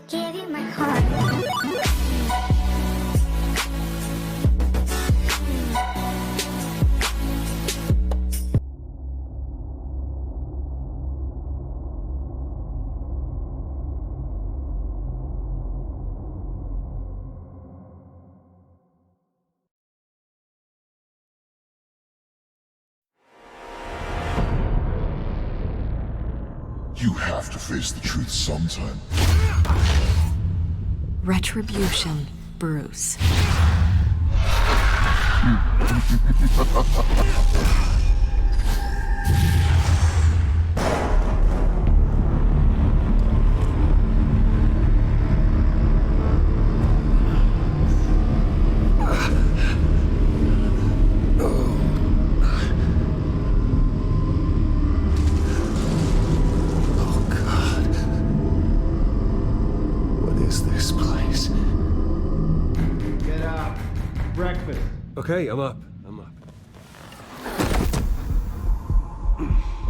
to give you my heart. You have to face the truth sometime. Retribution, Bruce. Okay, I'm up.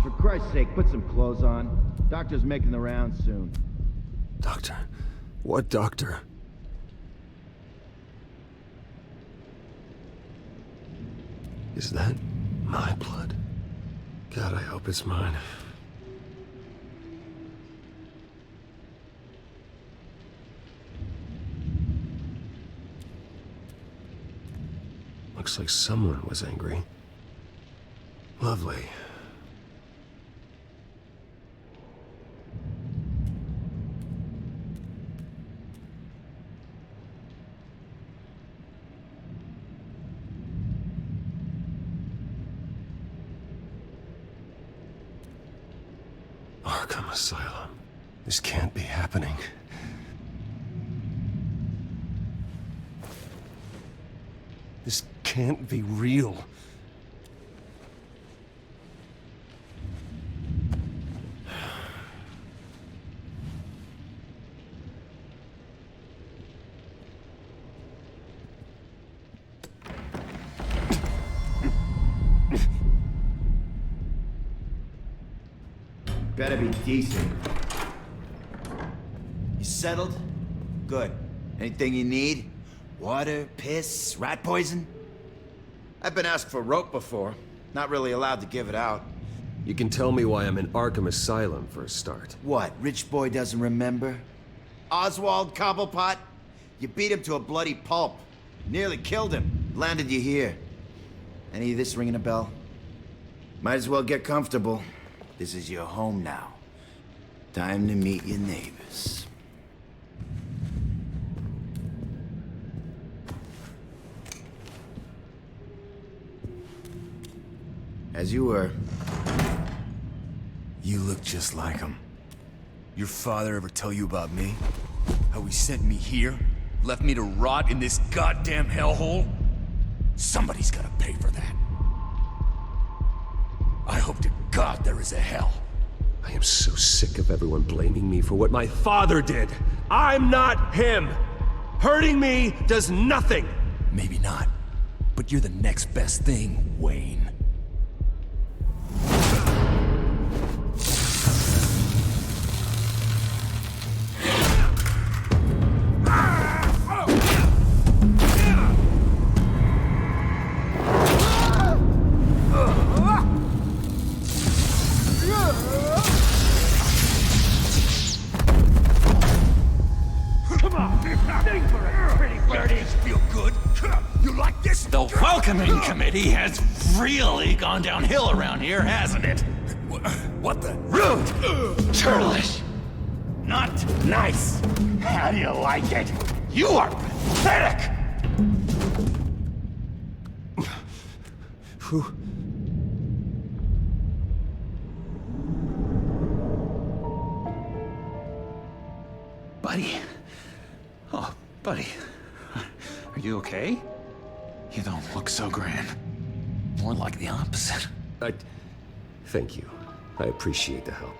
For Christ's sake, put some clothes on. Doctor's making the rounds soon. Doctor? What doctor? Is that my blood? God, I hope it's mine. Looks like someone was angry. Lovely. Arkham Asylum. This can't be happening. This can't be real. Better be decent. You settled? Good. Anything you need? Water, piss, rat poison? I've been asked for rope before. Not really allowed to give it out. You can tell me why I'm in Arkham Asylum for a start. What, rich boy doesn't remember? Oswald Cobblepot? You beat him to a bloody pulp. Nearly killed him. Landed you here. Any of this ringing a bell? Might as well get comfortable. This is your home now. Time to meet your neighbors. As you were. You look just like him. Your father ever tell you about me? How he sent me here? Left me to rot in this goddamn hellhole? Somebody's gotta pay for that. I hope to God there is a hell. I am so sick of everyone blaming me for what my father did. I'm not him. Hurting me does nothing. Maybe not, but you're the next best thing, Wayne. The welcoming committee has really gone downhill around here, hasn't it? What the? Rude! Churlish! Not nice! How do you like it? You are pathetic! Who? Buddy. Oh, buddy. Are you okay? You don't look so grand. More like the opposite. Thank you. I appreciate the help.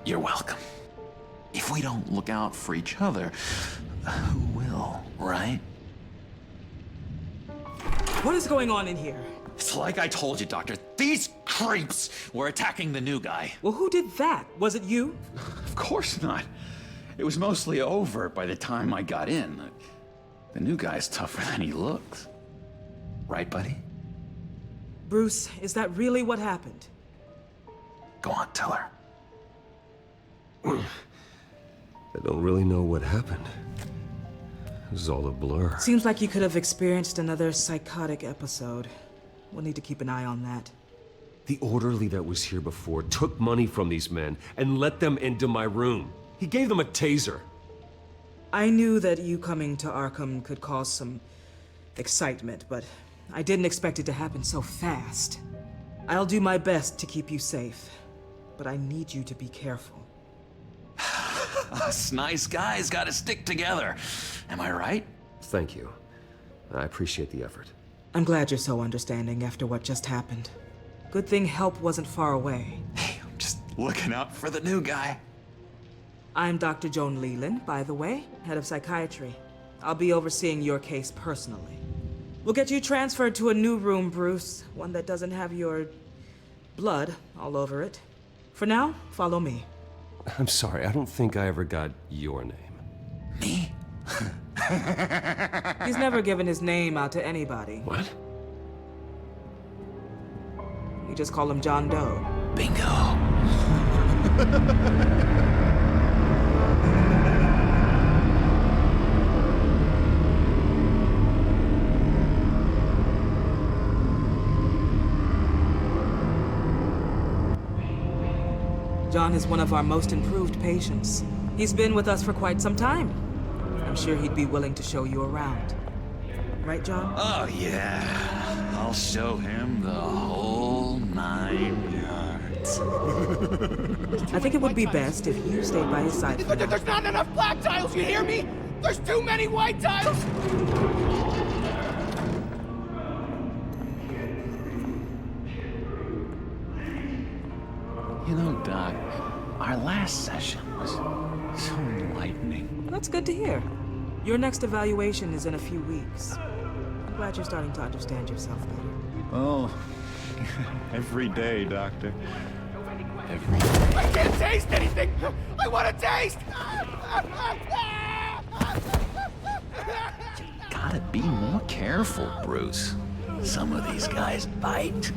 You're welcome. If we don't look out for each other, who will, right? What is going on in here? It's like I told you, Doctor. These creeps were attacking the new guy. Well, who did that? Was it you? Of course not. It was mostly over by the time I got in. The new guy's tougher than he looks. Right, buddy? Bruce, is that really what happened? Go on, tell her. I don't really know what happened. It was all a blur. Seems like you could have experienced another psychotic episode. We'll need to keep an eye on that. The orderly that was here before took money from these men and let them into my room. He gave them a taser. I knew that you coming to Arkham could cause some excitement, but I didn't expect it to happen so fast. I'll do my best to keep you safe, but I need you to be careful. Us nice guys gotta stick together. Am I right? Thank you. I appreciate the effort. I'm glad you're so understanding after what just happened. Good thing help wasn't far away. Hey, I'm just looking out for the new guy. I'm Dr. Joan Leland, by the way, head of psychiatry. I'll be overseeing your case personally. We'll get you transferred to a new room, Bruce. One that doesn't have your blood all over it. For now, follow me. I'm sorry, I don't think I ever got your name. Me? He's never given his name out to anybody. What? We just call him John Doe. Bingo. John is one of our most improved patients. He's been with us for quite some time. I'm sure he'd be willing to show you around. Right, John? Oh, yeah. I'll show him the whole 9 yards. I think it would be best if you stayed by his side. There's not enough black tiles, you hear me? There's too many white tiles! You know, Doc, our last session was so enlightening. That's good to hear. Your next evaluation is in a few weeks. I'm glad you're starting to understand yourself better. Oh, every day, Doctor. Every day. I can't taste anything! I want to taste! Gotta be more careful, Bruce. Some of these guys bite.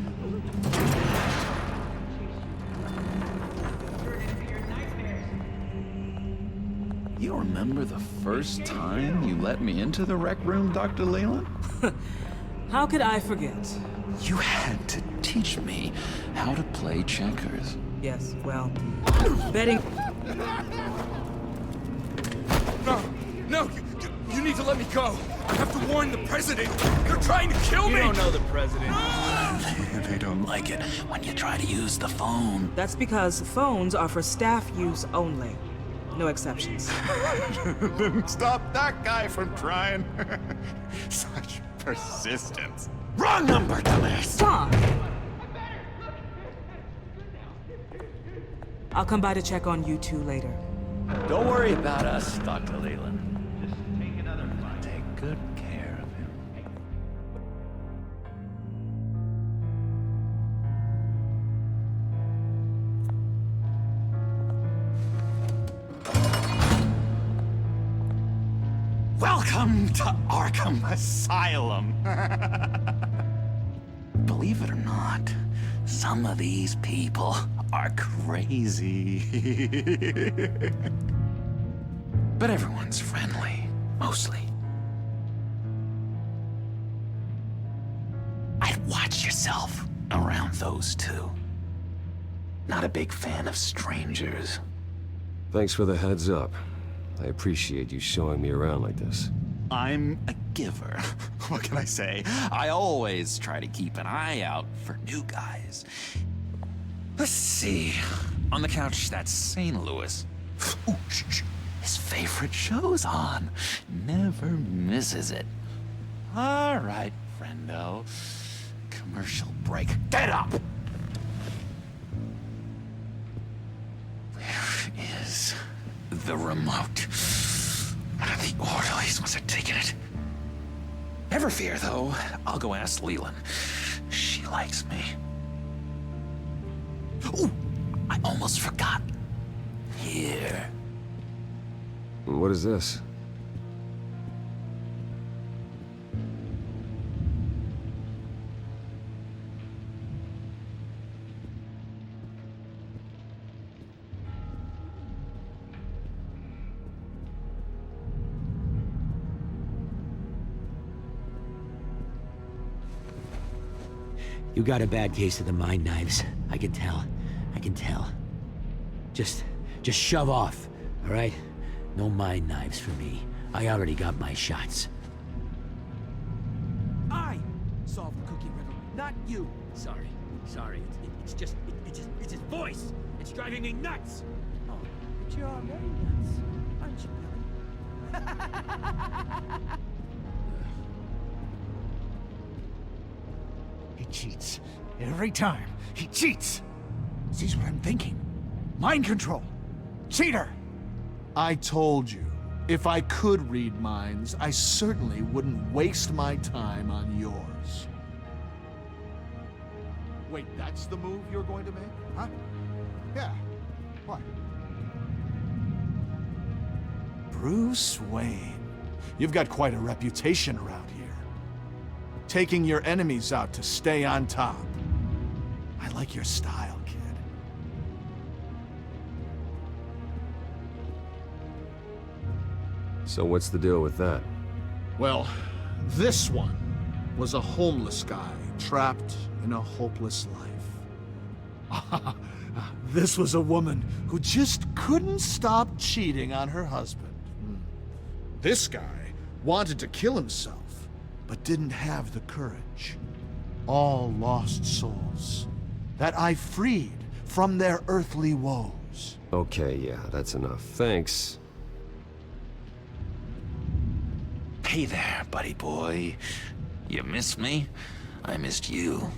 You remember the first time you let me into the rec room, Dr. Leland? How could I forget? You had to teach me how to play checkers. Yes, well, betting... No, you need to let me go. I have to warn the president. They're trying to kill me. You don't know the president. They don't like it when you try to use the phone. That's because phones are for staff use only. No exceptions. Didn't stop that guy from trying. Such persistence. Wrong number, dumbass! John! I'll come by to check on you two later. Don't worry about us, Dr. Leland. Just take another one. Take good care of him. Welcome to Arkham Asylum. Believe it or not, some of these people are crazy. But everyone's friendly, mostly. I'd watch yourself around those two. Not a big fan of strangers. Thanks for the heads up. I appreciate you showing me around like this. I'm a giver. What can I say? I always try to keep an eye out for new guys. Let's see. On the couch, that's St. Louis. Ooh, shh. His favorite show's on. Never misses it. All right, friendo. Commercial break. Get up! Where is the remote? One of the orderlies must have taken it. Never fear, though. I'll go ask Leland. She likes me. Ooh, I almost forgot. Here. What is this? You got a bad case of the mind knives. I can tell. I can tell. Just shove off, all right? No mind knives for me. I already got my shots. I solved the cookie riddle, not you. Sorry. It's just his voice. It's driving me nuts. Oh, but you're already nuts, aren't you, Billy? He cheats. Every time. He cheats! Sees what I'm thinking. Mind control. Cheater! I told you, if I could read minds, I certainly wouldn't waste my time on yours. Wait, that's the move you're going to make? Huh? Yeah. What? Bruce Wayne. You've got quite a reputation around here. Taking your enemies out to stay on top. I like your style, kid. So what's the deal with that? Well, this one was a homeless guy trapped in a hopeless life. This was a woman who just couldn't stop cheating on her husband. This guy wanted to kill himself, but didn't have the courage. All lost souls that I freed from their earthly woes. Okay, yeah, that's enough. Thanks. Hey there, buddy boy. You missed me? I missed you.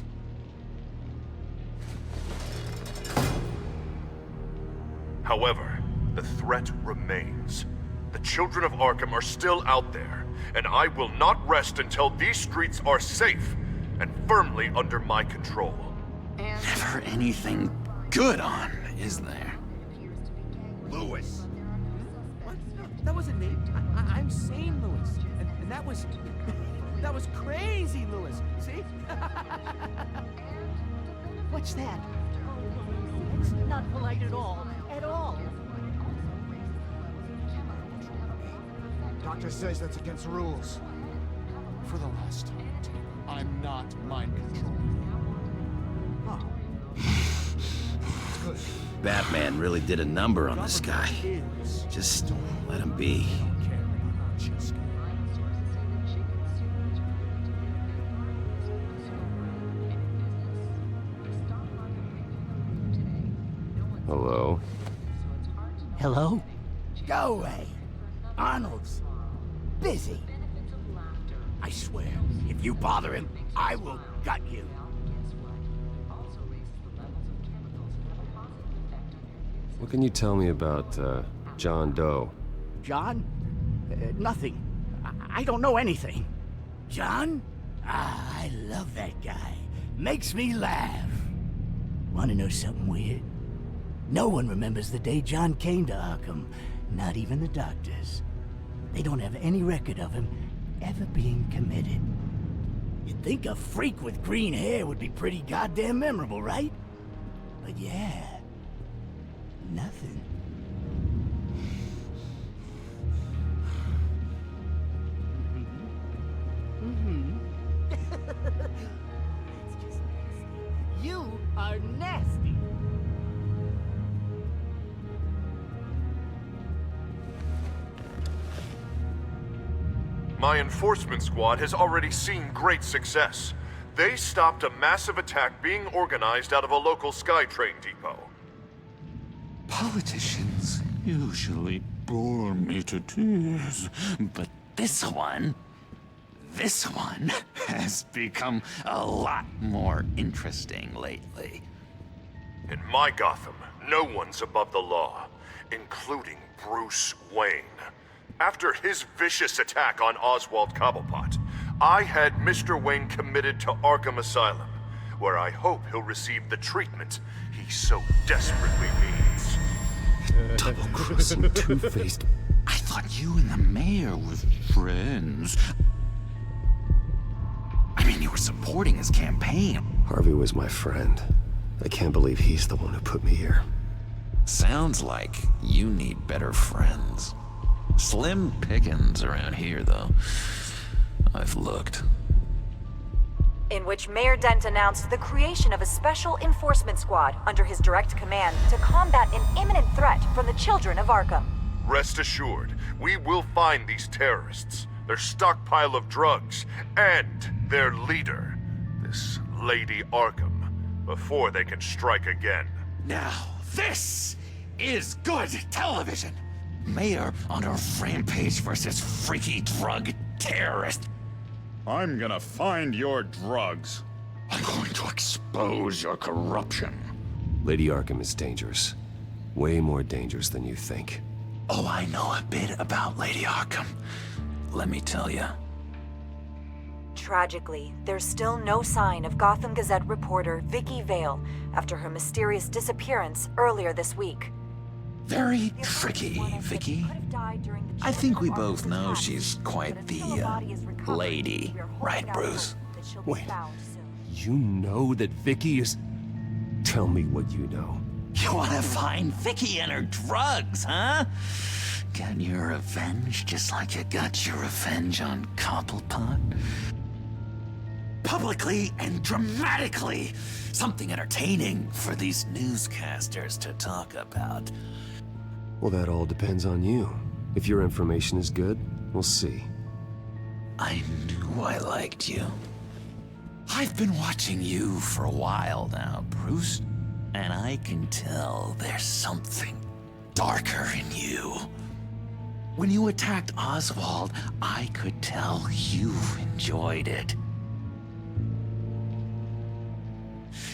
However, the threat remains. The Children of Arkham are still out there, and I will not rest until these streets are safe and firmly under my control. Never anything good on, is there? Lewis! What? No, that wasn't me. I'm sane, Lewis. And that was... that was crazy, Lewis. See? What's that? It's not polite at all. At all. Doctor says that's against the rules. For the last time, I'm not mind controlling. Good. Batman really did a number on this guy. Just let him be. Hello? Hello? Go away. Arnold's busy. I swear, if you bother him, I will gut you. What can you tell me about, John Doe? John? Nothing. I don't know anything. John? Ah, I love that guy. Makes me laugh. Want to know something weird? No one remembers the day John came to Arkham. Not even the doctors. They don't have any record of him ever being committed. You'd think a freak with green hair would be pretty goddamn memorable, right? But yeah, nothing. That's just nasty. You are nasty. My enforcement squad has already seen great success. They stopped a massive attack being organized out of a local SkyTrain depot. Politicians usually bore me to tears, but this one has become a lot more interesting lately. In my Gotham, no one's above the law, including Bruce Wayne. After his vicious attack on Oswald Cobblepot, I had Mr. Wayne committed to Arkham Asylum, where I hope he'll receive the treatment he so desperately needs. Double-crossing, two-faced I thought you and the mayor were friends. I mean, you were supporting his campaign. Harvey was my friend. I can't believe he's the one who put me here. Sounds like you need better friends. Slim pickings around here, though. I've looked. In which Mayor Dent announced the creation of a special enforcement squad under his direct command to combat an imminent threat from the Children of Arkham. Rest assured, we will find these terrorists, their stockpile of drugs, and their leader, this Lady Arkham, before they can strike again. Now, this is good television. Mayor on a rampage versus freaky drug terrorist. I'm gonna find your drugs. I'm going to expose your corruption. Lady Arkham is dangerous. Way more dangerous than you think. Oh, I know a bit about Lady Arkham. Let me tell you. Tragically, there's still no sign of Gotham Gazette reporter Vicky Vale after her mysterious disappearance earlier this week. Very tricky, Vicky. I think we both know she's quite the, lady, right, Bruce? Wait, you know that Vicky is... Tell me what you know. You wanna find Vicky and her drugs, huh? Get your revenge just like you got your revenge on Cobblepot? Publicly and dramatically! Something entertaining for these newscasters to talk about. Well, that all depends on you. If your information is good, we'll see. I knew I liked you. I've been watching you for a while now, Bruce, and I can tell there's something darker in you. When you attacked Oswald, I could tell you enjoyed it.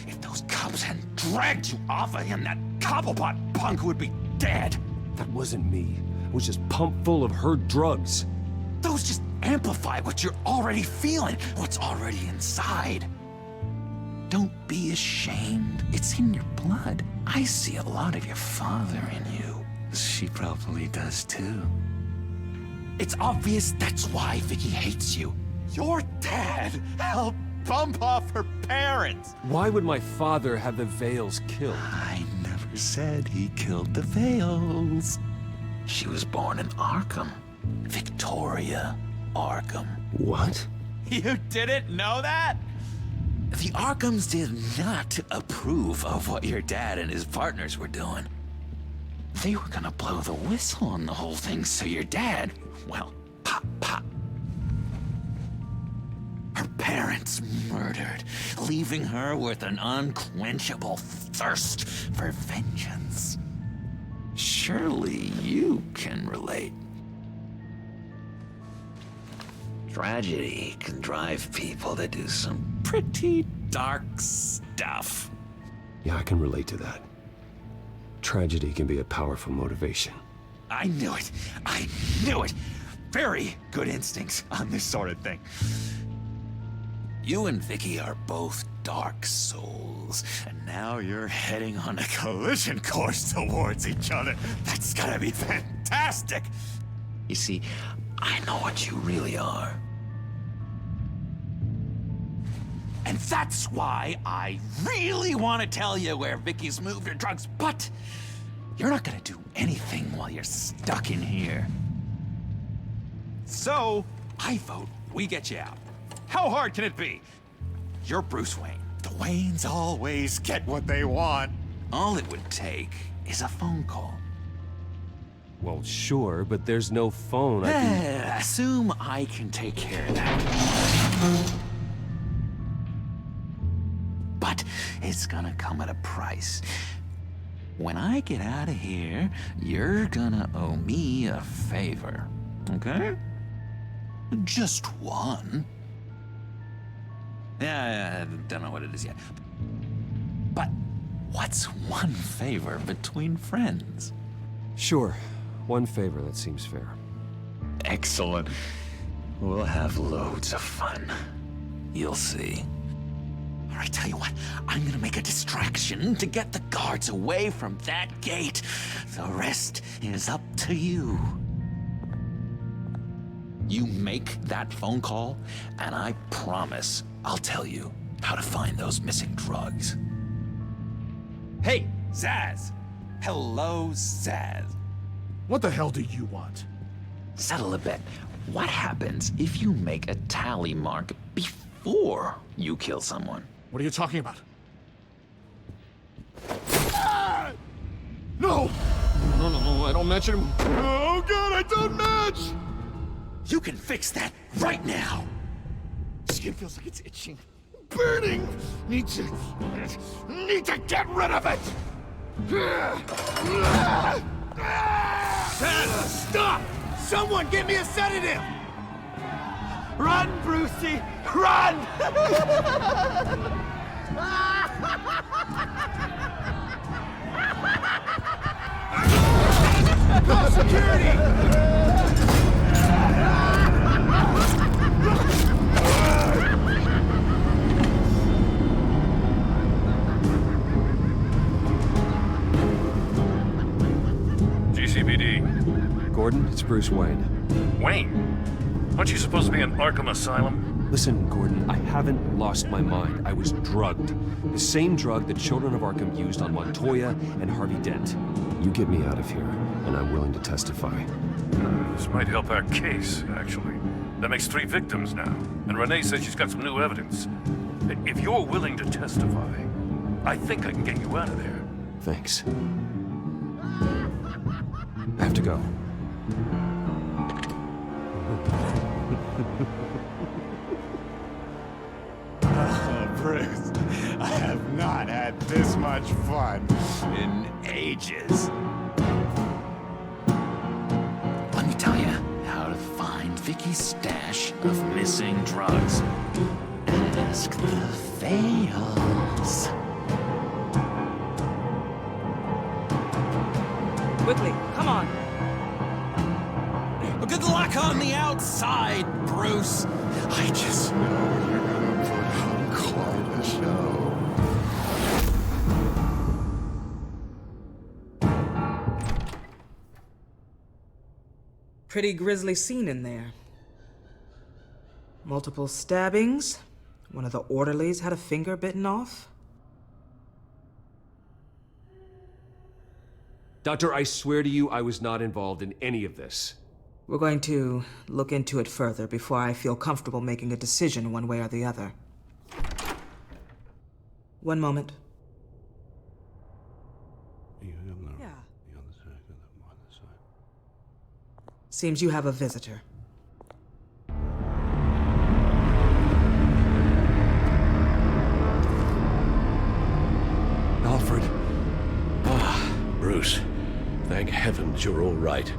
If those cops hadn't dragged you off of him, that Cobblepot punk would be dead. That wasn't me. It was just pumped full of her drugs. Those just amplify what you're already feeling, what's already inside. Don't be ashamed. It's in your blood. I see a lot of your father in you. She probably does too. It's obvious that's why Vicky hates you. Your dad helped bump off her parents. Why would my father have the Vales killed? I never said he killed the Vales. She was born in Arkham. Victoria Arkham. What? You didn't know that? The Arkhams did not approve of what your dad and his partners were doing. They were gonna blow the whistle on the whole thing, so your dad, well, pop, pop. Her parents murdered, leaving her with an unquenchable thirst for vengeance. Surely you can relate. Tragedy can drive people to do some pretty dark stuff. Yeah, I can relate to that. Tragedy can be a powerful motivation. I knew it. I knew it. Very good instincts on this sort of thing. You and Vicky are both dark souls, and now you're heading on a collision course towards each other. That's gonna be fantastic! You see, I know what you really are. And that's why I really want to tell you where Vicky's moved her drugs, but you're not gonna do anything while you're stuck in here. So, I vote we get you out. How hard can it be? You're Bruce Wayne. The Waynes always get what they want. All it would take is a phone call. Well, sure, but there's no phone. I can... Assume I can take care of that. But it's gonna come at a price. When I get out of here, you're gonna owe me a favor, okay? Just one. Yeah, I don't know what it is yet. But what's one favor between friends? Sure. One favor, that seems fair. Excellent. We'll have loads of fun. You'll see. All right, tell you what, I'm gonna make a distraction to get the guards away from that gate. The rest is up to you. You make that phone call, and I promise I'll tell you how to find those missing drugs. Hey, Zaz! Hello, Zaz. What the hell do you want? Settle a bet. What happens if you make a tally mark before you kill someone? What are you talking about? No! No, I don't match him. Oh god, I don't match! You can fix that right now! Skin feels like it's itching. Burning! Need to get rid of it! Stop! Someone get me a sedative! Run, Brucey! Run! Call security! GCPD. Gordon, it's Bruce Wayne. Wayne? Aren't you supposed to be in Arkham Asylum? Listen, Gordon, I haven't lost my mind. I was drugged. The same drug the Children of Arkham used on Montoya and Harvey Dent. You get me out of here, and I'm willing to testify. This might help our case, actually. That makes 3 victims now, and Renee says she's got some new evidence. If you're willing to testify, I think I can get you out of there. Thanks. I have to go. Oh, Bruce, I have not had this much fun in ages. Let me tell you how to find Vicky's stash of missing drugs. Ask the fails. Quickly, come on. Good luck on the outside, Bruce. I just know you're gonna put on quite a show. Pretty grisly scene in there. Multiple stabbings. One of the orderlies had a finger bitten off. Doctor, I swear to you, I was not involved in any of this. We're going to look into it further before I feel comfortable making a decision one way or the other. One moment. Yeah. Seems you have a visitor. Alfred. Bruce. Thank heavens you're all right.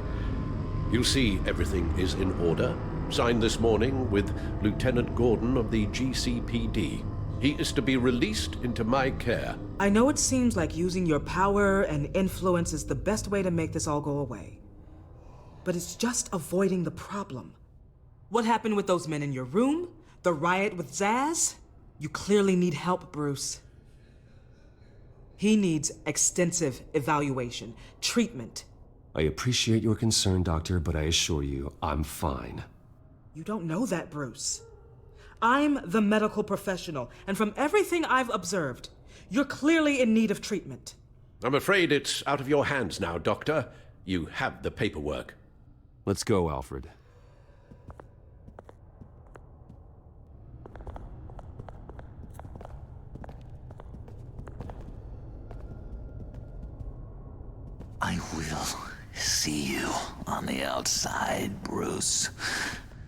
You see, everything is in order. Signed this morning with Lieutenant Gordon of the GCPD. He is to be released into my care. I know it seems like using your power and influence is the best way to make this all go away. But it's just avoiding the problem. What happened with those men in your room? The riot with Zaz? You clearly need help, Bruce. He needs extensive evaluation, treatment. I appreciate your concern, Doctor, but I assure you, I'm fine. You don't know that, Bruce. I'm the medical professional, and from everything I've observed, you're clearly in need of treatment. I'm afraid it's out of your hands now, Doctor. You have the paperwork. Let's go, Alfred. I will see you on the outside, Bruce.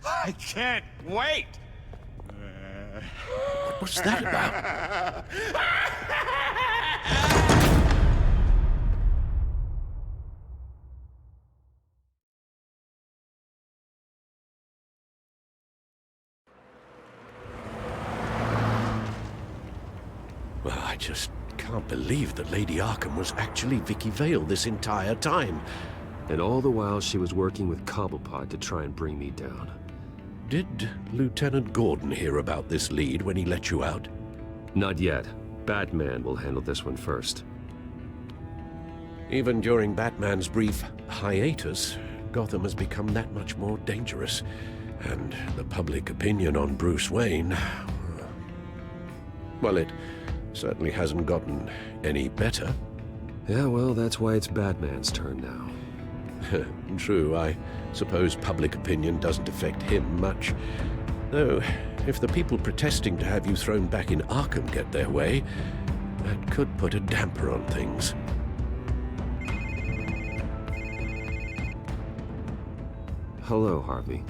I can't wait! What's that about? Well, I just can't believe that Lady Arkham was actually Vicky Vale this entire time. And all the while she was working with Cobblepot to try and bring me down. Did Lieutenant Gordon hear about this lead when he let you out? Not yet. Batman will handle this one first. Even during Batman's brief hiatus, Gotham has become that much more dangerous. And the public opinion on Bruce Wayne... well, it certainly hasn't gotten any better. Yeah, well, that's why it's Batman's turn now. True, I suppose public opinion doesn't affect him much. Though, if the people protesting to have you thrown back in Arkham get their way, that could put a damper on things. Hello, Harvey.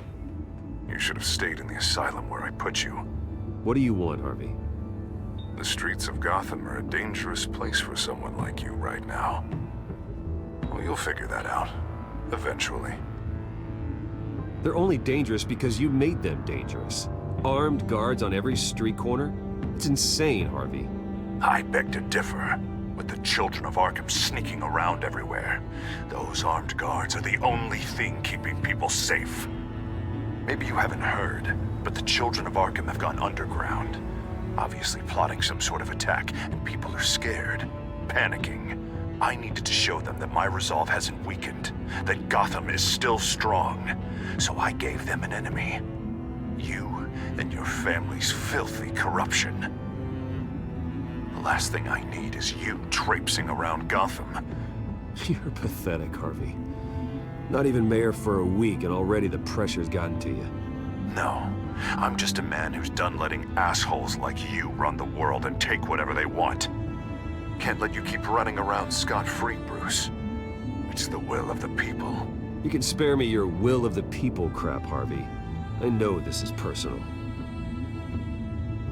You should have stayed in the asylum where I put you. What do you want, Harvey? The streets of Gotham are a dangerous place for someone like you right now. Well, you'll figure that out. Eventually. They're only dangerous because you made them dangerous. Armed guards on every street corner? It's insane, Harvey. I beg to differ. With the Children of Arkham sneaking around everywhere, those armed guards are the only thing keeping people safe. Maybe you haven't heard, but the Children of Arkham have gone underground. Obviously plotting some sort of attack, and people are scared, panicking. I needed to show them that my resolve hasn't weakened, that Gotham is still strong. So I gave them an enemy. You and your family's filthy corruption. The last thing I need is you traipsing around Gotham. You're pathetic, Harvey. Not even mayor for a week and already the pressure's gotten to you. No, I'm just a man who's done letting assholes like you run the world and take whatever they want. Can't let you keep running around scot-free, Bruce. It's the will of the people. You can spare me your will of the people crap, Harvey. I know this is personal.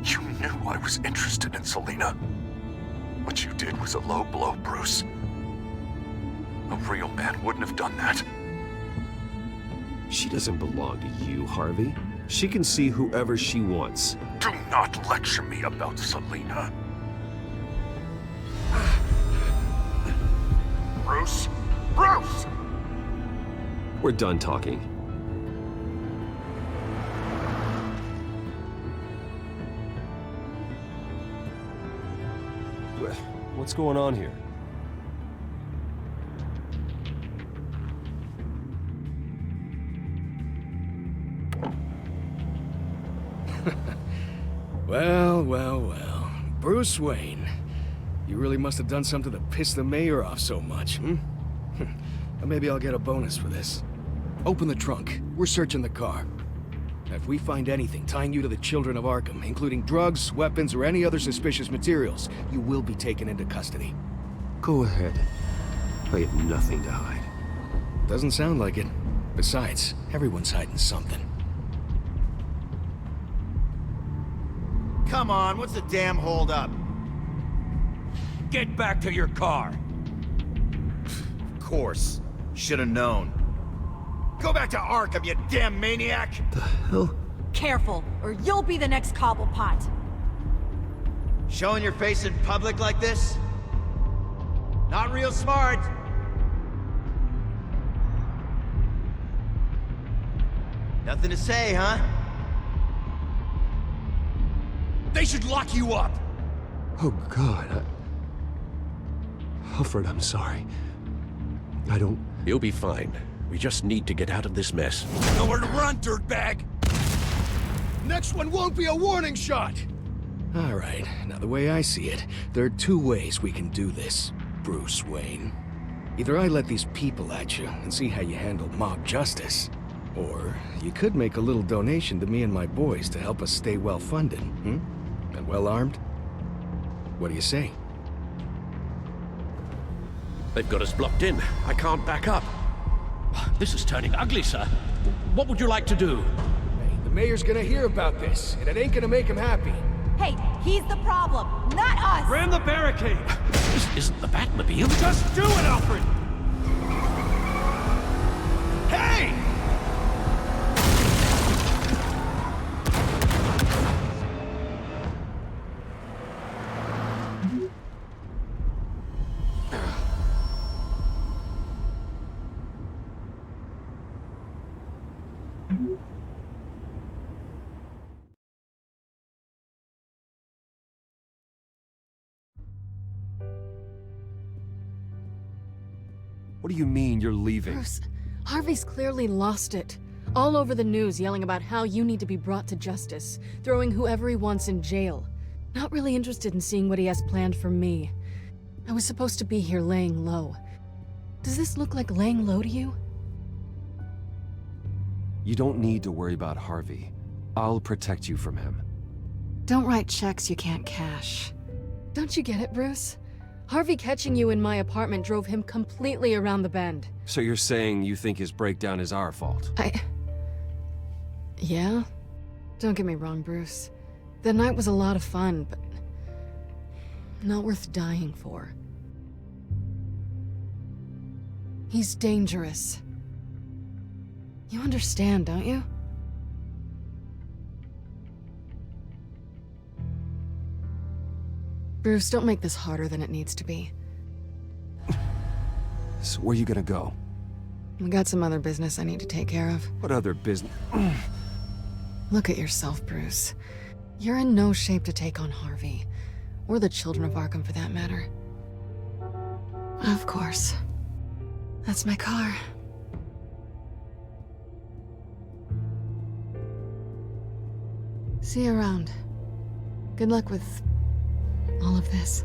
You knew I was interested in Selina. What you did was a low blow, Bruce. A real man wouldn't have done that. She doesn't belong to you, Harvey. She can see whoever she wants. Do not lecture me about Selina. Bruce? Bruce! We're done talking. What's going on here? Well. Bruce Wayne. You really must have done something to piss the mayor off so much, hmm? Maybe I'll get a bonus for this. Open the trunk. We're searching the car. If we find anything tying you to the Children of Arkham, including drugs, weapons, or any other suspicious materials, you will be taken into custody. Go ahead. I have nothing to hide. Doesn't sound like it. Besides, everyone's hiding something. Come on, what's the damn holdup? Get back to your car! Of course. Should've known. Go back to Arkham, you damn maniac! The hell? Careful, or you'll be the next Cobblepot. Showing your face in public like this? Not real smart. Nothing to say, huh? They should lock you up! Oh, God. Alfred, I'm sorry. I don't... You'll be fine. We just need to get out of this mess. Nowhere to run, dirtbag! Next one won't be a warning shot! All right, now the way I see it, there are two ways we can do this, Bruce Wayne. Either I let these people at you and see how you handle mob justice, or you could make a little donation to me and my boys to help us stay well-funded, and well-armed. What do you say? They've got us blocked in. I can't back up. This is turning ugly, sir. What would you like to do? Hey, the mayor's gonna hear about this, and it ain't gonna make him happy. Hey, he's the problem, not us! Ram the barricade! This isn't the Batmobile. Just do it, Alfred! Hey! What do you mean you're leaving? Bruce, Harvey's clearly lost it. All over the news yelling about how you need to be brought to justice, throwing whoever he wants in jail. Not really interested in seeing what he has planned for me. I was supposed to be here laying low. Does this look like laying low to you? You don't need to worry about Harvey. I'll protect you from him. Don't write checks you can't cash. Don't you get it, Bruce? Harvey catching you in my apartment drove him completely around the bend. So you're saying you think his breakdown is our fault? Yeah? Don't get me wrong, Bruce. The night was a lot of fun, but not worth dying for. He's dangerous. You understand, don't you? Bruce, don't make this harder than it needs to be. So where are you gonna go? We got some other business I need to take care of. What other business? Look at yourself, Bruce. You're in no shape to take on Harvey. Or the Children of Arkham, for that matter. Of course. That's my car. See you around. Good luck with all of this.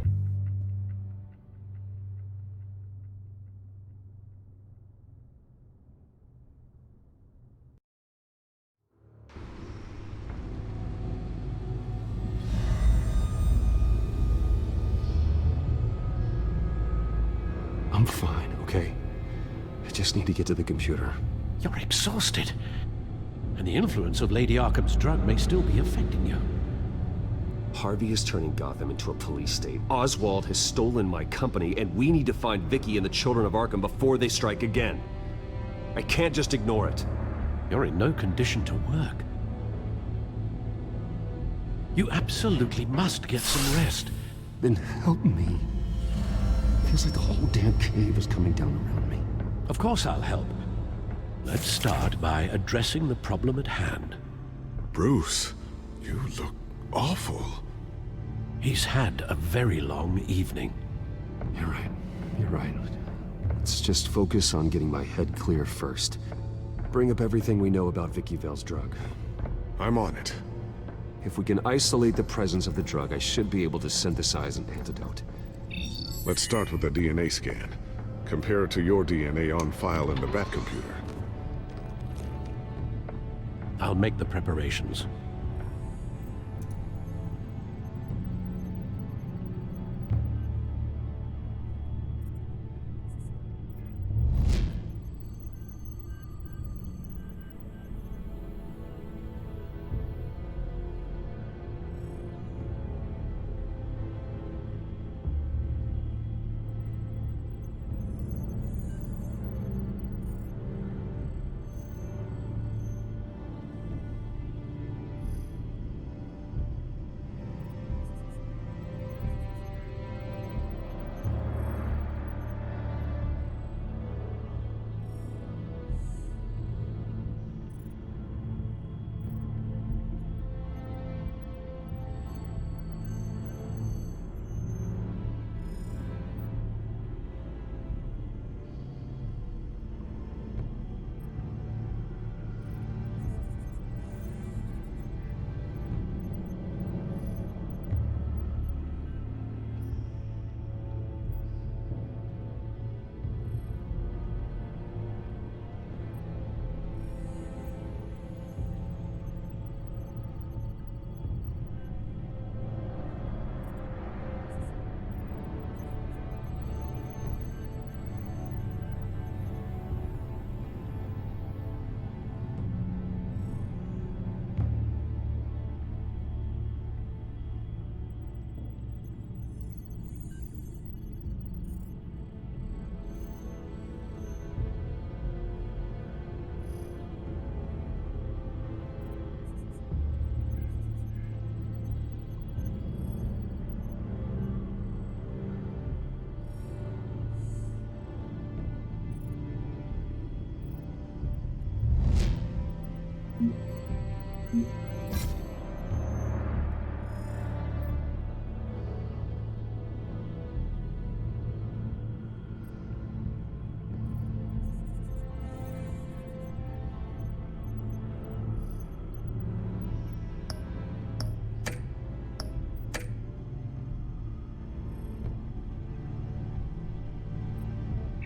I'm fine, okay? I just need to get to the computer. You're exhausted. And the influence of Lady Arkham's drug may still be affecting you. Harvey is turning Gotham into a police state. Oswald has stolen my company, and we need to find Vicky and the Children of Arkham before they strike again. I can't just ignore it. You're in no condition to work. You absolutely must get some rest. Then help me. Feels like the whole damn cave is coming down around me. Of course I'll help. Let's start by addressing the problem at hand. Bruce, you look awful. He's had a very long evening. You're right. You're right. Let's just focus on getting my head clear first. Bring up everything we know about Vicky Vale's drug. I'm on it. If we can isolate the presence of the drug, I should be able to synthesize an antidote. Let's start with a DNA scan. Compare it to your DNA on file in the Bat computer. I'll make the preparations.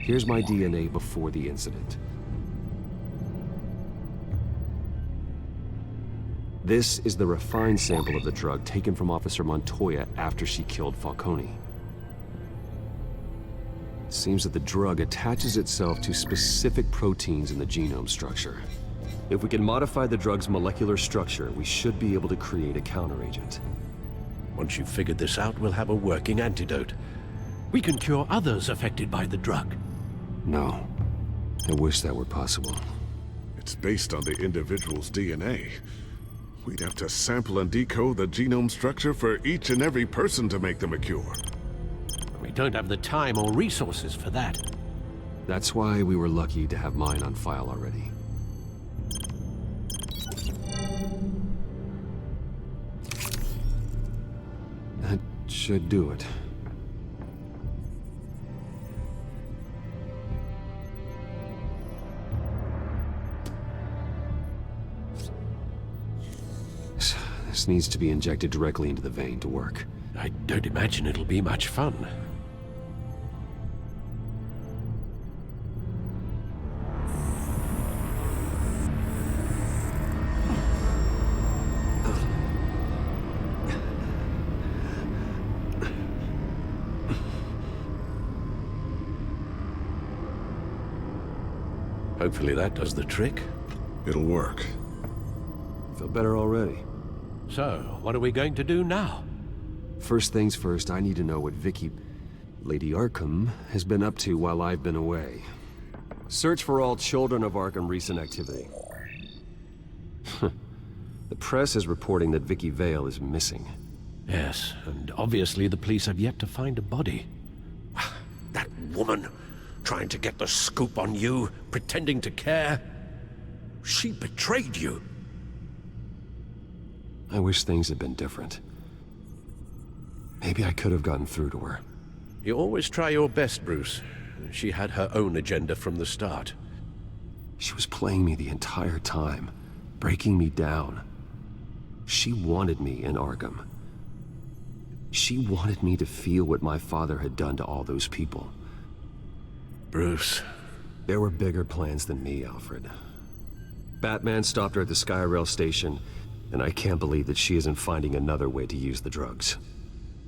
Here's my DNA before the incident. This is the refined sample of the drug taken from Officer Montoya after she killed Falcone. It seems that the drug attaches itself to specific proteins in the genome structure. If we can modify the drug's molecular structure, we should be able to create a counteragent. Once you've figured this out, we'll have a working antidote. We can cure others affected by the drug. No. I wish that were possible. It's based on the individual's DNA. We'd have to sample and decode the genome structure for each and every person to make them a cure. We don't have the time or resources for that. That's why we were lucky to have mine on file already. That should do it. This needs to be injected directly into the vein to work. I don't imagine it'll be much fun. Hopefully that does the trick. It'll work. Feel better already. So, what are we going to do now? First things first, I need to know what Lady Arkham, has been up to while I've been away. Search for all Children of Arkham recent activity. The press is reporting that Vicky Vale is missing. Yes, and obviously the police have yet to find a body. That woman, trying to get the scoop on you, pretending to care. She betrayed you. I wish things had been different. Maybe I could have gotten through to her. You always try your best, Bruce. She had her own agenda from the start. She was playing me the entire time, breaking me down. She wanted me in Arkham. She wanted me to feel what my father had done to all those people. Bruce. There were bigger plans than me, Alfred. Batman stopped her at the Skyrail station, and I can't believe that she isn't finding another way to use the drugs.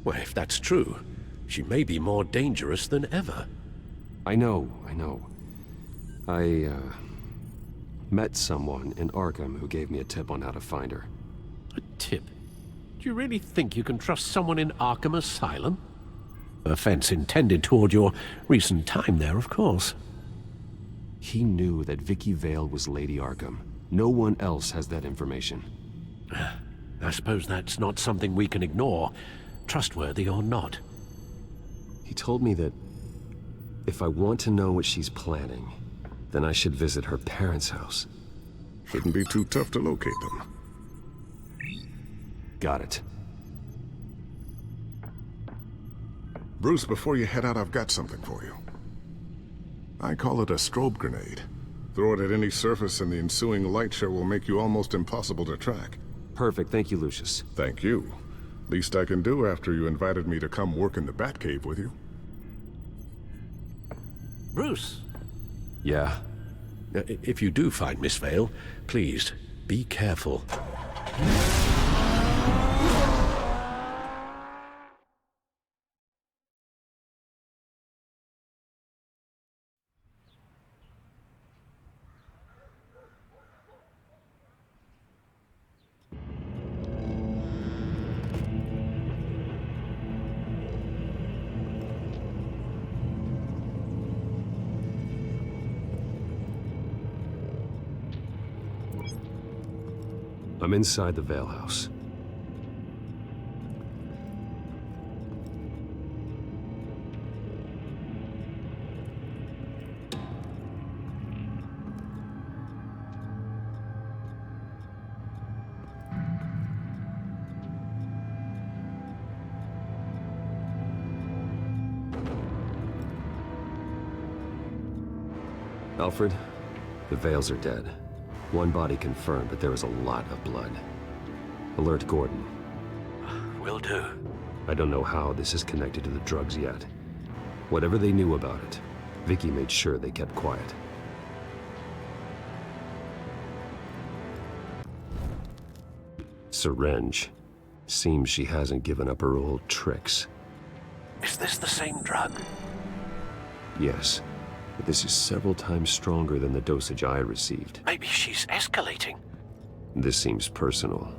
Well, if that's true, she may be more dangerous than ever. I know. I met someone in Arkham who gave me a tip on how to find her. A tip? Do you really think you can trust someone in Arkham Asylum? Offense intended toward your recent time there, of course. He knew that Vicky Vale was Lady Arkham. No one else has that information. I suppose that's not something we can ignore, trustworthy or not. He told me that if I want to know what she's planning, then I should visit her parents' house. Shouldn't be too tough to locate them. Got it. Bruce, before you head out, I've got something for you. I call it a strobe grenade. Throw it at any surface and the ensuing light show will make you almost impossible to track. Perfect. Thank you, Lucius. Thank you. Least I can do after you invited me to come work in the Batcave with you. Bruce. Yeah? If you do find Miss Vale, please, be careful. I'm inside the Vale house. Alfred, the Vales are dead. One body confirmed, but there is a lot of blood. Alert Gordon. Will do. I don't know how this is connected to the drugs yet. Whatever they knew about it, Vicky made sure they kept quiet. Syringe. Seems she hasn't given up her old tricks. Is this the same drug? Yes, but this is several times stronger than the dosage I received. Maybe she's escalating. This seems personal.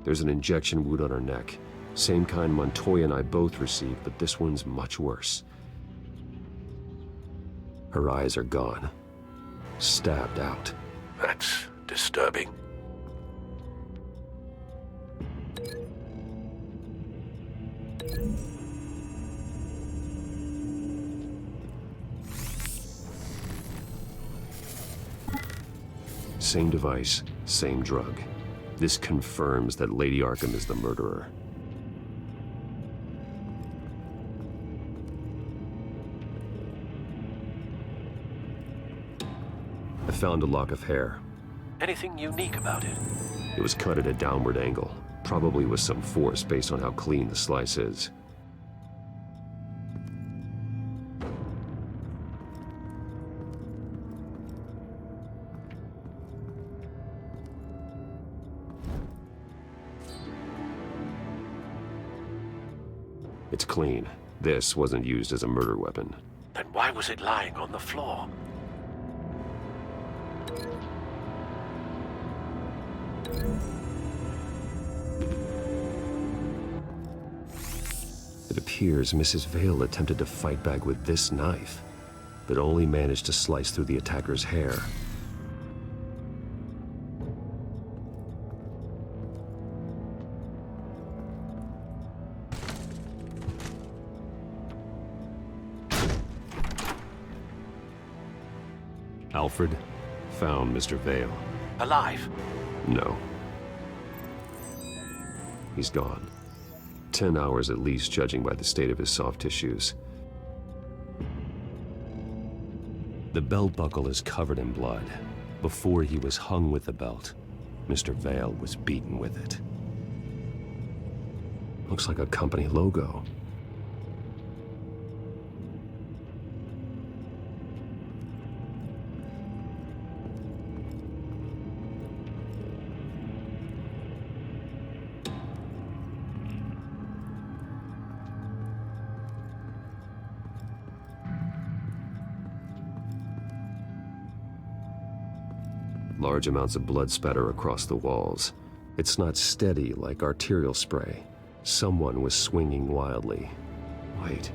There's an injection wound on her neck. Same kind Montoya and I both received, but this one's much worse. Her eyes are gone. Stabbed out. That's disturbing. Same device, same drug. This confirms that Lady Arkham is the murderer. I found a lock of hair. Anything unique about it? It was cut at a downward angle, probably with some force based on how clean the slice is. It's clean. This wasn't used as a murder weapon. Then why was it lying on the floor? It appears Mrs. Vale attempted to fight back with this knife, but only managed to slice through the attacker's hair. Alfred found Mr. Vale. Alive? No. He's gone. 10 hours at least, judging by the state of his soft tissues. The belt buckle is covered in blood. Before he was hung with the belt, Mr. Vale was beaten with it. Looks like a company logo. Large amounts of blood spatter across the walls. It's not steady like arterial spray. Someone was swinging wildly. Wait,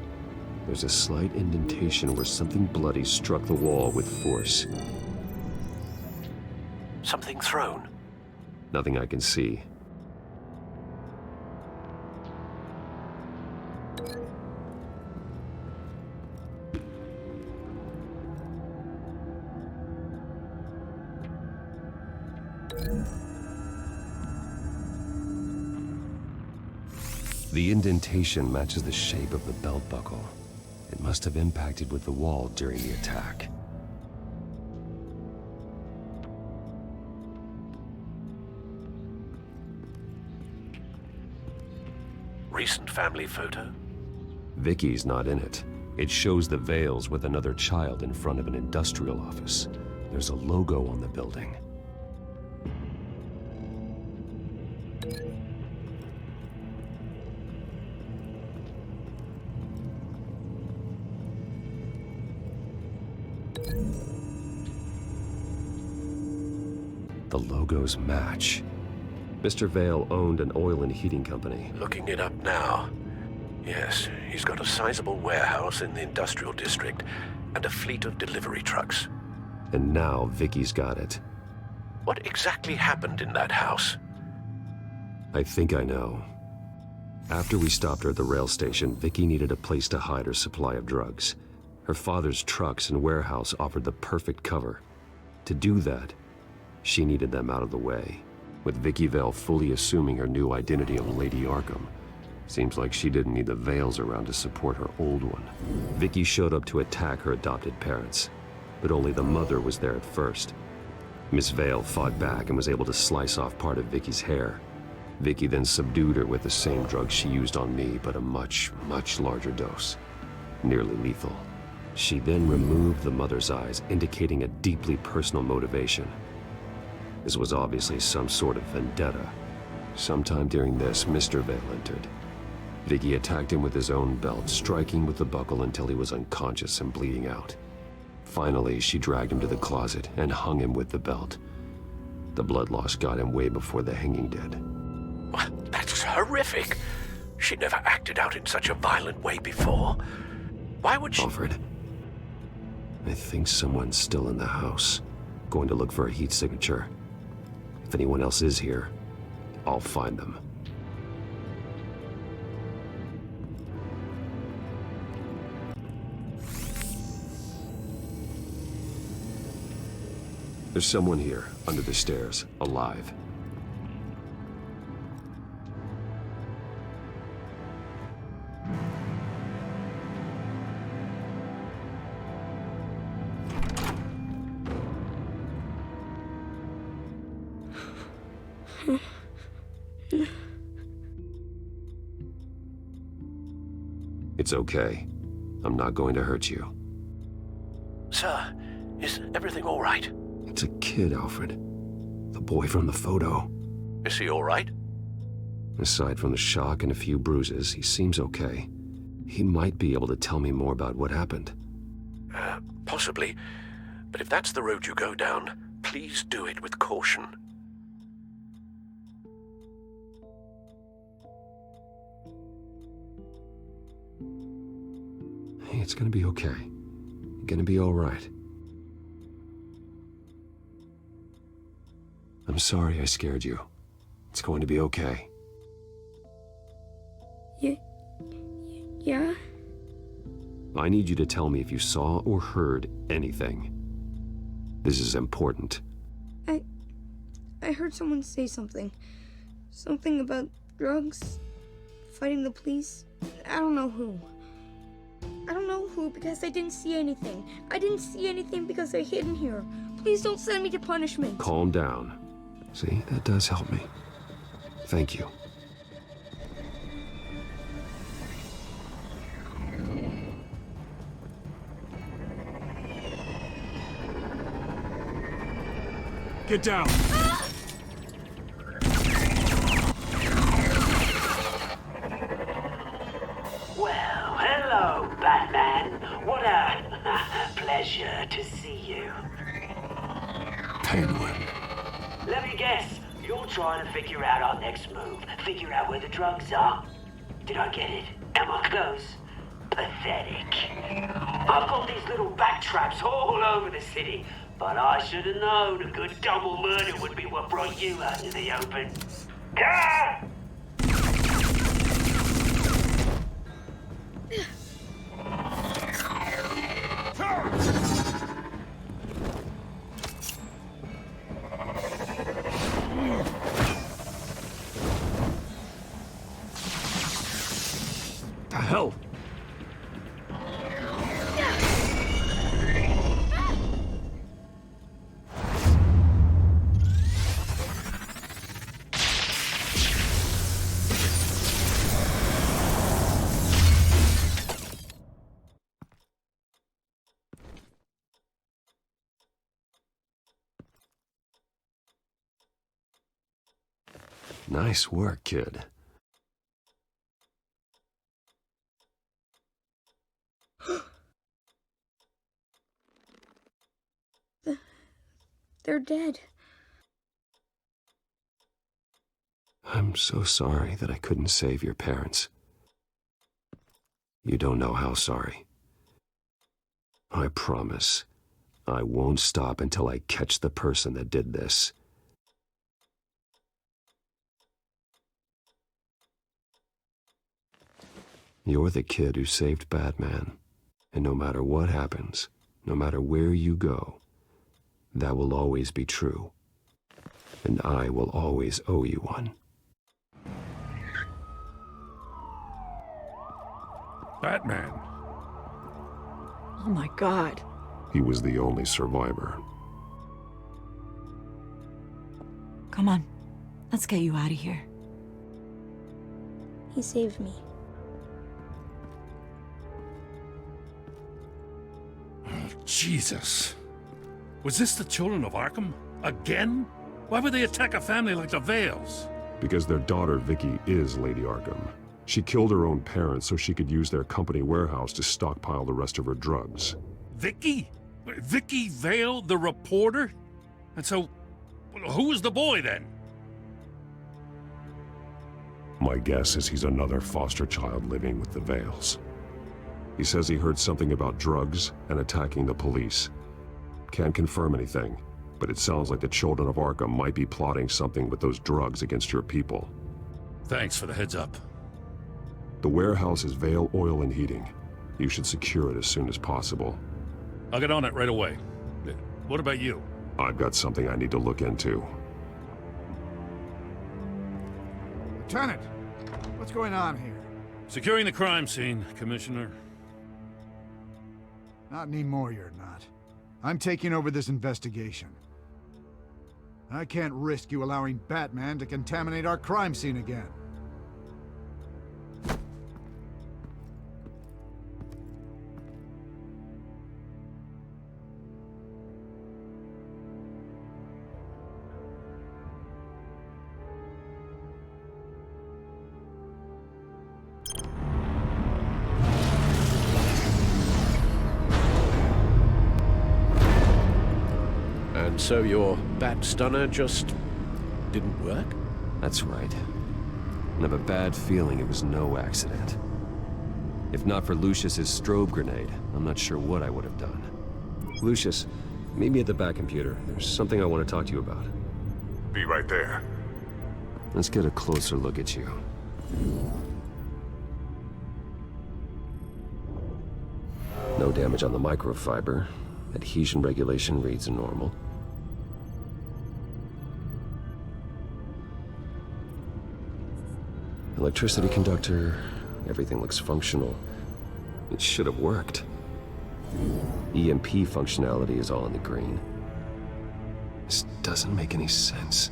there's a slight indentation where something bloody struck the wall with force. Something thrown? Nothing I can see. The indentation matches the shape of the belt buckle. It must have impacted with the wall during the attack. Recent family photo? Vicky's not in it. It shows the Vales with another child in front of an industrial office. There's a logo on the building. The logos match. Mr. Vale owned an oil and heating company. Looking it up now. Yes, he's got a sizable warehouse in the industrial district and a fleet of delivery trucks. And now Vicky's got it. What exactly happened in that house? I think I know. After we stopped her at the rail station, Vicky needed a place to hide her supply of drugs. Her father's trucks and warehouse offered the perfect cover. To do that, she needed them out of the way. With Vicky Vale fully assuming her new identity of Lady Arkham, seems like she didn't need the Vales around to support her old one. Vicky showed up to attack her adopted parents, but only the mother was there at first. Miss Vale fought back and was able to slice off part of Vicky's hair. Vicky then subdued her with the same drug she used on me, but a much, much larger dose. Nearly lethal. She then removed the mother's eyes, indicating a deeply personal motivation. This was obviously some sort of vendetta. Sometime during this, Mr. Vale entered. Vicky attacked him with his own belt, striking with the buckle until he was unconscious and bleeding out. Finally, she dragged him to the closet and hung him with the belt. The blood loss got him way before the hanging did. That's horrific. She never acted out in such a violent way before. Why would she... Alfred, I think someone's still in the house. Going to look for a heat signature. If anyone else is here, I'll find them. There's someone here, under the stairs, alive. It's okay. I'm not going to hurt you. Sir, is everything all right? It's a kid, Alfred. The boy from the photo. Is he all right? Aside from the shock and a few bruises, he seems okay. He might be able to tell me more about what happened. Possibly. But if that's the road you go down, please do it with caution. Hey, it's gonna be okay. You're gonna be all right. I'm sorry I scared you. It's going to be okay. Yeah? I need you to tell me if you saw or heard anything. This is important. I heard someone say something. Something about drugs, fighting the police. I don't know who. I don't know who because I didn't see anything. I didn't see anything because they're hidden here. Please don't send me to punishment. Calm down. See, that does help me. Thank you. Get down! Well, hello, Batman. What a pleasure to see you. Penguin. Let me guess, you're trying to figure out our next move. Figure out where the drugs are. Did I get it? Am I close? Pathetic. I've got these little bat traps all over the city, but I should have known a good double murder would be what brought you out in the open. Ah! The hell? Nice work, kid. They're dead. I'm so sorry that I couldn't save your parents. You don't know how sorry. I promise, I won't stop until I catch the person that did this. You're the kid who saved Batman, and no matter what happens, no matter where you go, that will always be true, and I will always owe you one. Batman. Oh my God. He was the only survivor. Come on, let's get you out of here. He saved me. Jesus. Was this the Children of Arkham? Again? Why would they attack a family like the Vales? Because their daughter, Vicky, is Lady Arkham. She killed her own parents so she could use their company warehouse to stockpile the rest of her drugs. Vicky? Vicky Vale, the reporter? And so, who was the boy then? My guess is he's another foster child living with the Vales. He says he heard something about drugs and attacking the police. Can't confirm anything, but it sounds like the Children of Arkham might be plotting something with those drugs against your people. Thanks for the heads up. The warehouse is Vale Oil and Heating. You should secure it as soon as possible. I'll get on it right away. What about you? I've got something I need to look into. Lieutenant, what's going on here? Securing the crime scene, Commissioner. Not anymore, you're not. I'm taking over this investigation. I can't risk you allowing Batman to contaminate our crime scene again. So your bat stunner just didn't work? That's right. I have a bad feeling it was no accident. If not for Lucius's strobe grenade, I'm not sure what I would have done. Lucius, meet me at the back computer. There's something I want to talk to you about. Be right there. Let's get a closer look at you. No damage on the microfiber. Adhesion regulation reads normal. Electricity conductor, everything looks functional. It should have worked. EMP functionality is all in the green. This doesn't make any sense.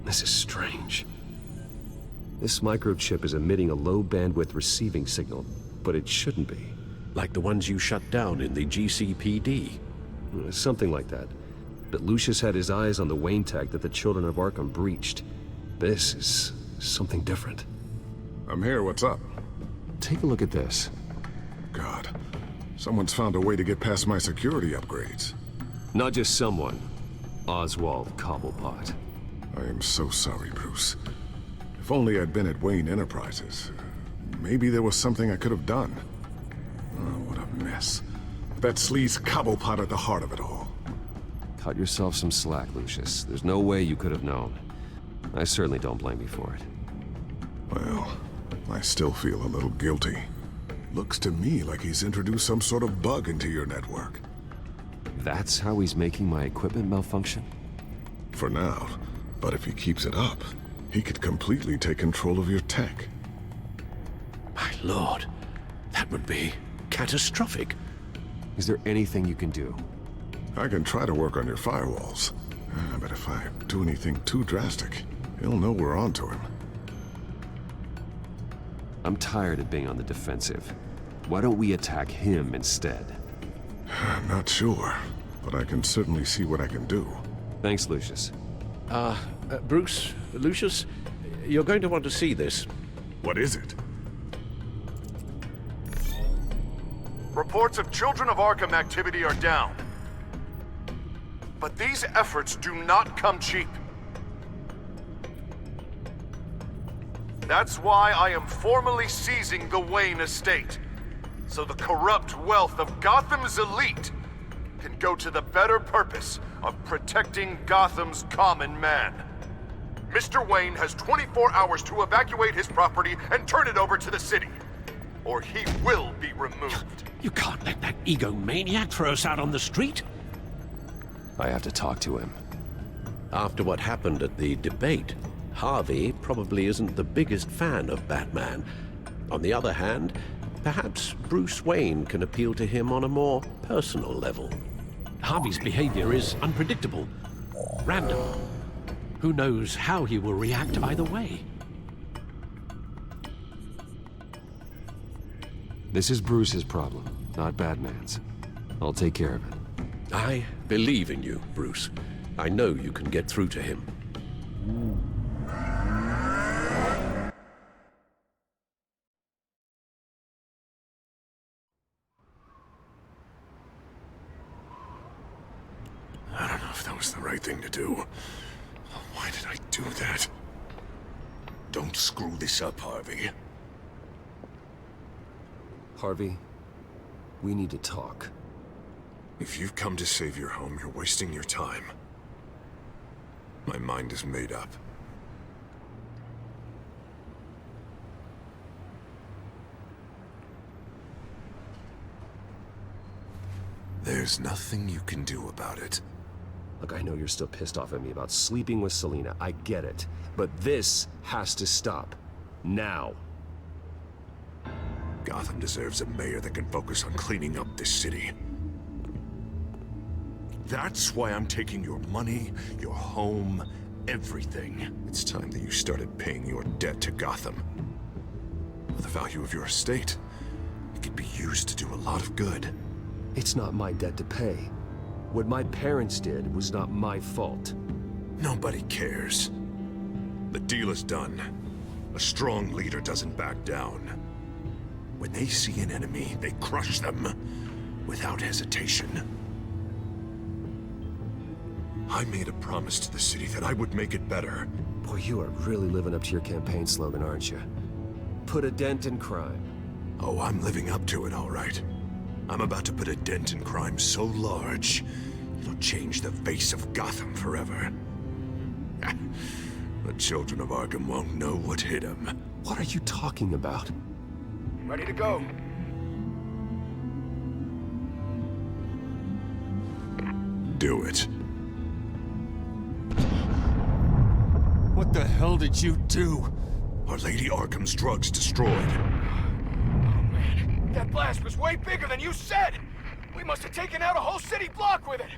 This is strange. This microchip is emitting a low-bandwidth receiving signal, but it shouldn't be. Like the ones you shut down in the GCPD? Something like that. But Lucius had his eyes on the Wayne tag that the Children of Arkham breached. This is something different. I'm here, what's up? Take a look at this. God, someone's found a way to get past my security upgrades. Not just someone. Oswald Cobblepot. I am so sorry, Bruce. If only I'd been at Wayne Enterprises. Maybe there was something I could have done. Oh, what a mess. That sleaze Cobblepot at the heart of it all. Cut yourself some slack, Lucius. There's no way you could have known. I certainly don't blame you for it. Well, I still feel a little guilty. Looks to me like he's introduced some sort of bug into your network. That's how he's making my equipment malfunction? For now. But if he keeps it up, he could completely take control of your tech. My lord, that would be catastrophic. Is there anything you can do? I can try to work on your firewalls. But if I do anything too drastic, he'll know we're onto him. I'm tired of being on the defensive. Why don't we attack him instead? I'm not sure, but I can certainly see what I can do. Thanks, Lucius. Bruce, Lucius, you're going to want to see this. What is it? Reports of Children of Arkham activity are down. But these efforts do not come cheap. That's why I am formally seizing the Wayne estate, so the corrupt wealth of Gotham's elite can go to the better purpose of protecting Gotham's common man. Mr. Wayne has 24 hours to evacuate his property and turn it over to the city, or he will be removed. You can't let that egomaniac throw us out on the street. I have to talk to him. After what happened at the debate, Harvey probably isn't the biggest fan of Batman. On the other hand, perhaps Bruce Wayne can appeal to him on a more personal level. Harvey's behavior is unpredictable, random. Who knows how he will react either way? This is Bruce's problem, not Batman's. I'll take care of it. I believe in you, Bruce. I know you can get through to him. I don't know if that was the right thing to do. Why did I do that? Don't screw this up, Harvey. Harvey, we need to talk. If you've come to save your home, you're wasting your time. My mind is made up. There's nothing you can do about it. Look, I know you're still pissed off at me about sleeping with Selina. I get it. But this has to stop. Now. Gotham deserves a mayor that can focus on cleaning up this city. That's why I'm taking your money, your home, everything. It's time that you started paying your debt to Gotham. For the value of your estate, it could be used to do a lot of good. It's not my debt to pay. What my parents did was not my fault. Nobody cares. The deal is done. A strong leader doesn't back down. When they see an enemy, they crush them without hesitation. I made a promise to the city that I would make it better. Boy, you are really living up to your campaign slogan, aren't you? Put a dent in crime. Oh, I'm living up to it, all right. I'm about to put a dent in crime so large, it'll change the face of Gotham forever. The Children of Arkham won't know what hit them. What are you talking about? Ready to go. Do it. What the hell did you do? Our Lady Arkham's drugs destroyed. That blast was way bigger than you said! We must have taken out a whole city block with it!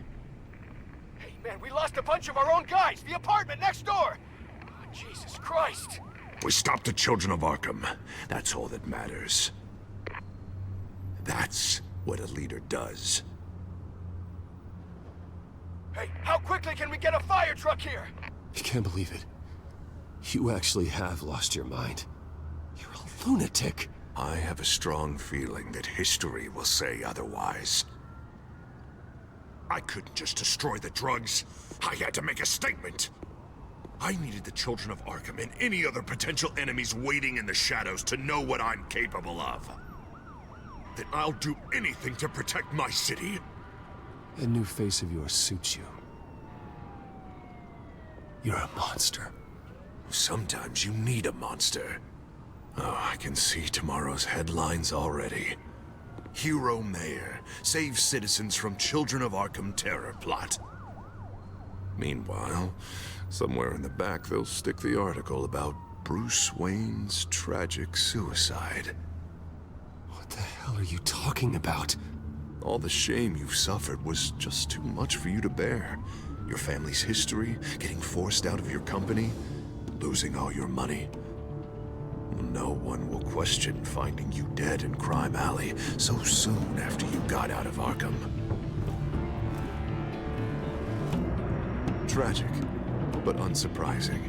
Hey, man, we lost a bunch of our own guys! The apartment next door! Oh, Jesus Christ! We stopped the Children of Arkham. That's all that matters. That's what a leader does. Hey, how quickly can we get a fire truck here? I can't believe it. You actually have lost your mind. You're a lunatic. I have a strong feeling that history will say otherwise. I couldn't just destroy the drugs. I had to make a statement. I needed the Children of Arkham and any other potential enemies waiting in the shadows to know what I'm capable of. That I'll do anything to protect my city. That new face of yours suits you. You're a monster. Sometimes you need a monster. Oh, I can see tomorrow's headlines already. Hero Mayor saves citizens from Children of Arkham terror plot. Meanwhile, somewhere in the back they'll stick the article about Bruce Wayne's tragic suicide. What the hell are you talking about? All the shame you've suffered was just too much for you to bear. Your family's history, getting forced out of your company, losing all your money. No one will question finding you dead in Crime Alley so soon after you got out of Arkham. Tragic, but unsurprising.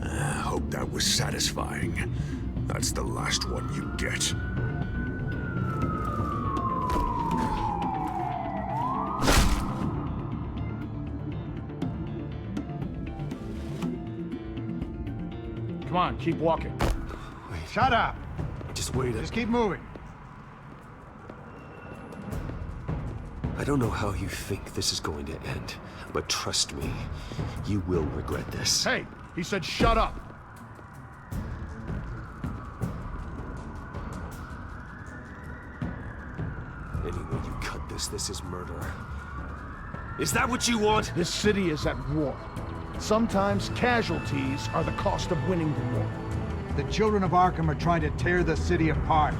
I hope that was satisfying. That's the last one you get. Come on, keep walking. Wait. Shut up! Just wait. Just keep moving. I don't know how you think this is going to end, but trust me, you will regret this. Hey, he said shut up! Any way you cut this is murder. Is that what you want? This city is at war. Sometimes casualties are the cost of winning the war. The Children of Arkham are trying to tear the city apart.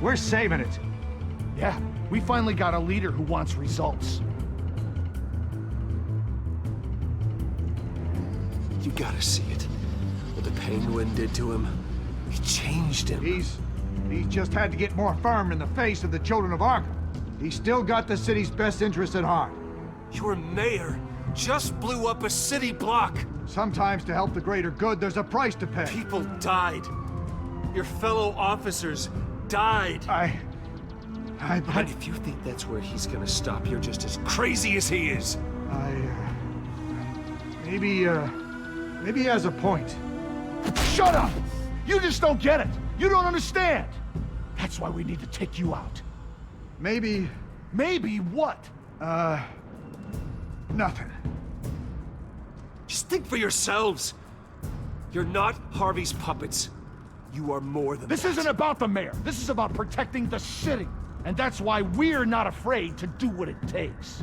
We're saving it. Yeah, we finally got a leader who wants results. You gotta see it. What the Penguin did to him. He changed him. He's just had to get more firm in the face of the Children of Arkham. He's still got the city's best interests at heart. Your mayor just blew up a city block. Sometimes to help the greater good, there's a price to pay. People died. Your fellow officers died. And if you think that's where he's gonna stop, you're just as crazy as he is. Maybe he has a point. Shut up! You just don't get it. You don't understand. That's why we need to take you out. Maybe... Maybe what? Nothing. Just think for yourselves. You're not Harvey's puppets. You are more than This isn't about the mayor. This is about protecting the city. And that's why we're not afraid to do what it takes.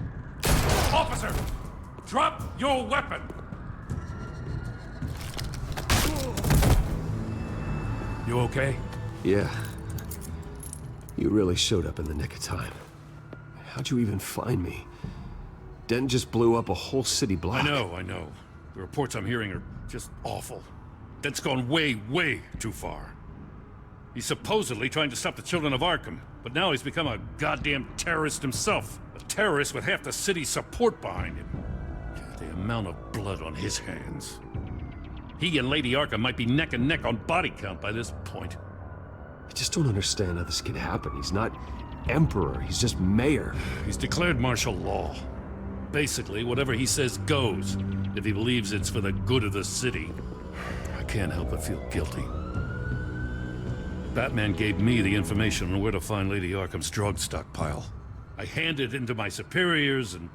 Officer! Drop your weapon! You okay? Yeah. You really showed up in the nick of time. How'd you even find me? Dent just blew up a whole city block. I know. The reports I'm hearing are just awful. Dent's gone way, way too far. He's supposedly trying to stop the Children of Arkham, but now he's become a goddamn terrorist himself. A terrorist with half the city's support behind him. The amount of blood on his hands. He and Lady Arkham might be neck and neck on body count by this point. I just don't understand how this could happen. He's not emperor, he's just mayor. He's declared martial law. Basically, whatever he says goes, if he believes it's for the good of the city. I can't help but feel guilty. Batman gave me the information on where to find Lady Arkham's drug stockpile. I handed it in to my superiors and...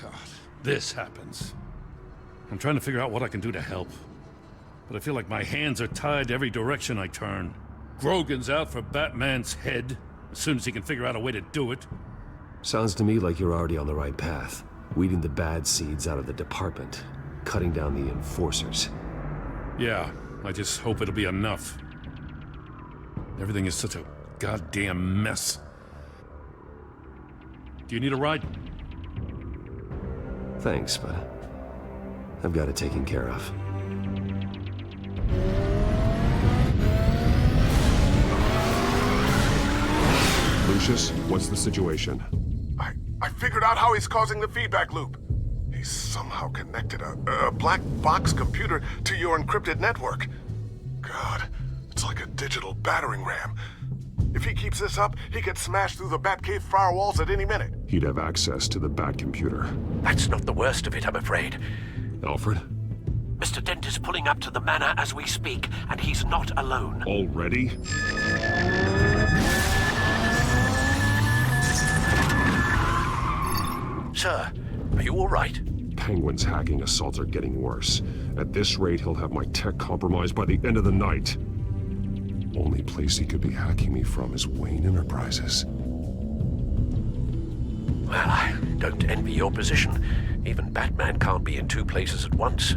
God, this happens. I'm trying to figure out what I can do to help. But I feel like my hands are tied every direction I turn. Grogan's out for Batman's head, as soon as he can figure out a way to do it. Sounds to me like you're already on the right path. Weeding the bad seeds out of the department. Cutting down the enforcers. Yeah, I just hope it'll be enough. Everything is such a goddamn mess. Do you need a ride? Thanks, but I've got it taken care of. Lucius, what's the situation? I figured out how he's causing the feedback loop. He's somehow connected a black box computer to your encrypted network. God, it's like a digital battering ram. If he keeps this up, he could smash through the Batcave firewalls at any minute. He'd have access to the Bat computer. That's not the worst of it, I'm afraid. Alfred? Mr. Dent is pulling up to the manor as we speak, and he's not alone. Already? Sir, are you all right? Penguin's hacking assaults are getting worse. At this rate, he'll have my tech compromised by the end of the night. Only place he could be hacking me from is Wayne Enterprises. Well, I don't envy your position. Even Batman can't be in two places at once.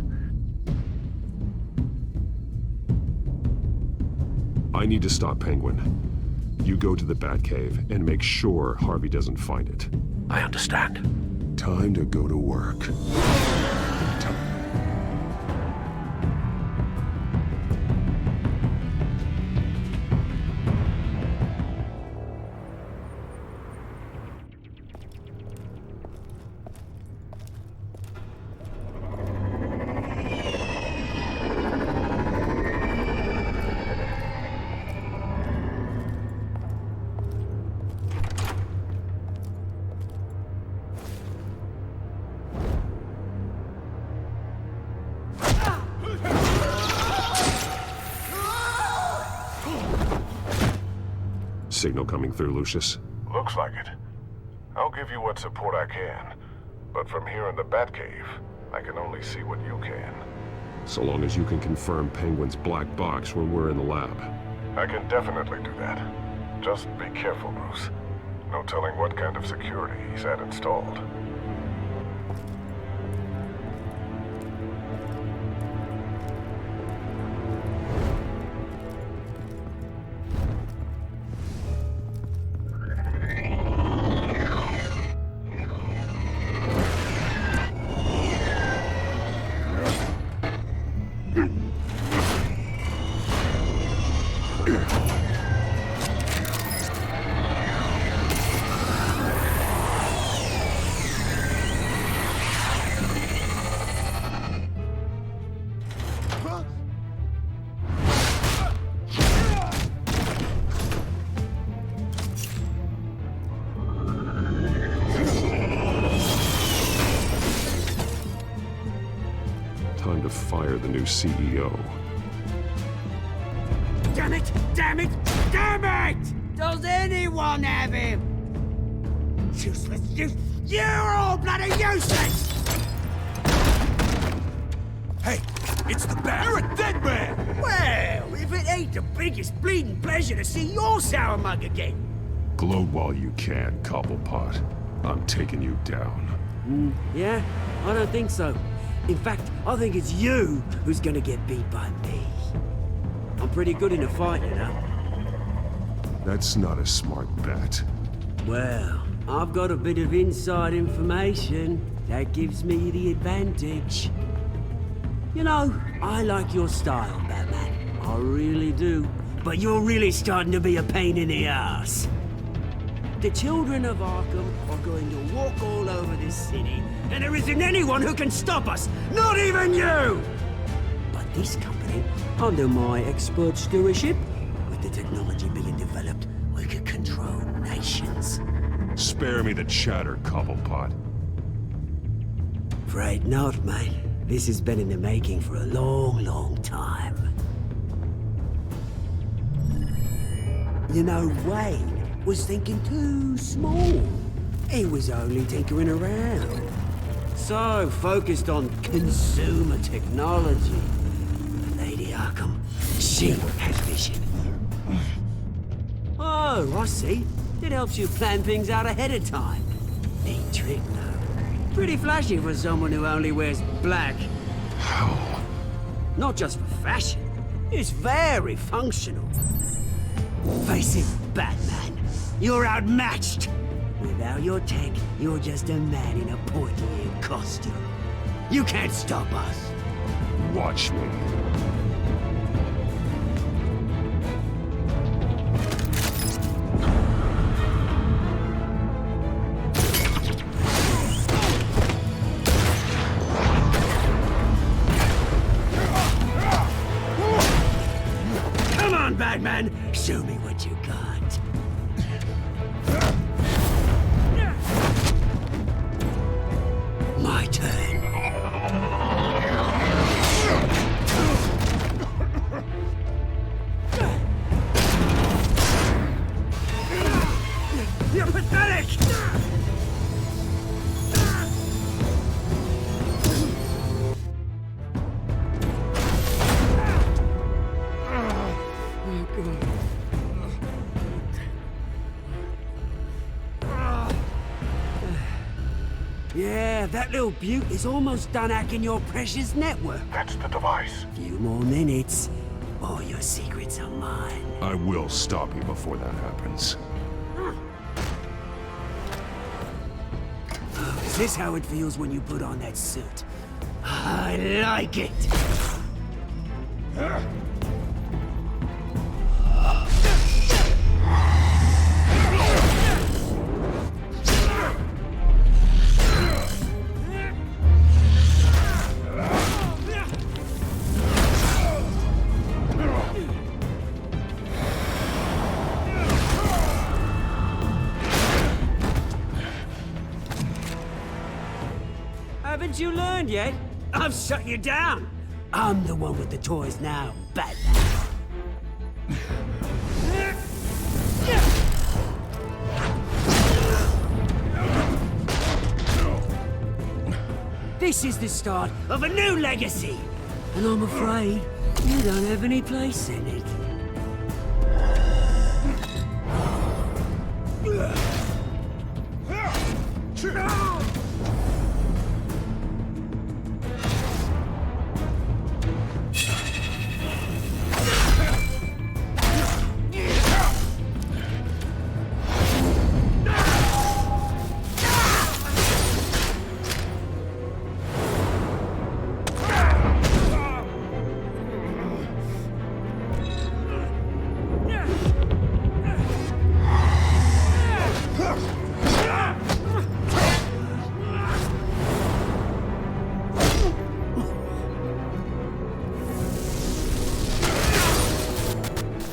I need to stop Penguin. You go to the Batcave and make sure Harvey doesn't find it. I understand. Time to go to work. Signal coming through, Lucius. Looks like it. I'll give you what support I can. But from here in the Batcave, I can only see what you can. So long as you can confirm Penguin's black box when we're in the lab. I can definitely do that. Just be careful, Bruce. No telling what kind of security he's had installed. to fire the new CEO. Damn it! Damn it! Damn it! Does anyone have him? Useless, you're all bloody useless! Hey, it's the bat. You're a dead man! Well, if it ain't the biggest bleeding pleasure to see your sour mug again. Gloat while you can, Cobblepot. I'm taking you down. Yeah? I don't think so. In fact, I think it's you who's gonna get beat by me. I'm pretty good in a fight, you know? That's not a smart bet. Well, I've got a bit of inside information that gives me the advantage. You know, I like your style, Batman. I really do. But you're really starting to be a pain in the ass. The Children of Arkham are going to walk all over this city, and there isn't anyone who can stop us, not even you! But this company, under my expert stewardship, with the technology being developed, we could control nations. Spare me the chatter, Cobblepot. Afraid not, mate. This has been in the making for a long, long time. You know, Wayne was thinking too small. He was only tinkering around. So focused on consumer technology. Lady Arkham, she has vision. Oh, I see. It helps you plan things out ahead of time. Neat trick, though. Pretty flashy for someone who only wears black. How? Not just for fashion. It's very functional. Face it, Batman. You're outmatched. Without your tech, you're just a man in a pointy-eared costume. You can't stop us. Watch me. Come on, Batman! Show me what you got. My turn. You're pathetic! Yeah, that little beaut is almost done hacking your precious network. That's the device. Few more minutes, all your secrets are mine. I will stop you before that happens. Oh, is this how it feels when you put on that suit? I like it! Haven't you learned yet? I've shut you down. I'm the one with the toys now, Batman. This is the start of a new legacy, and I'm afraid you don't have any place in it.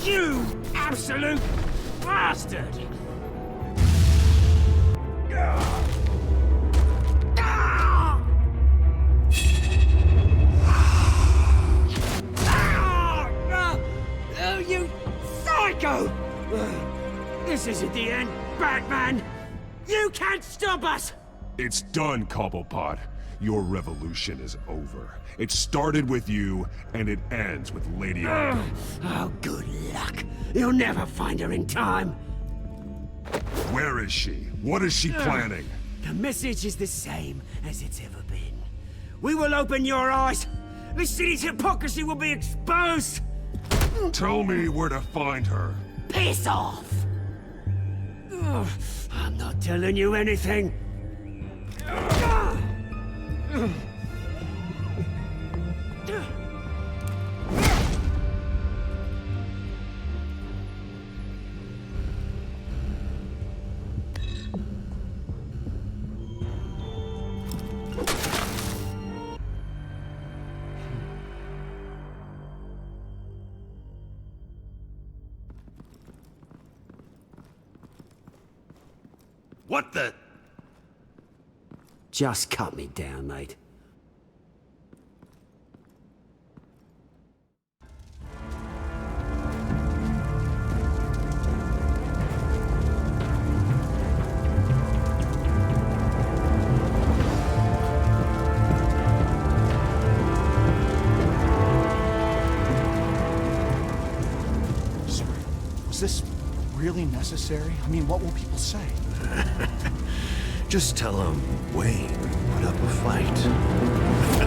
You absolute bastard! This isn't the end, Batman! You can't stop us! It's done, Cobblepot. Your revolution is over. It started with you, and it ends with Lady Arkham. Oh, good luck. You'll never find her in time. Where is she? What is she planning? The message is the same as it's ever been. We will open your eyes. The city's hypocrisy will be exposed. Tell me where to find her. Piss off! Ugh, I'm not telling you anything. What the? Just cut me down, mate. Sorry, was this really necessary? I mean, what will people say? Just tell him Wayne put up a fight.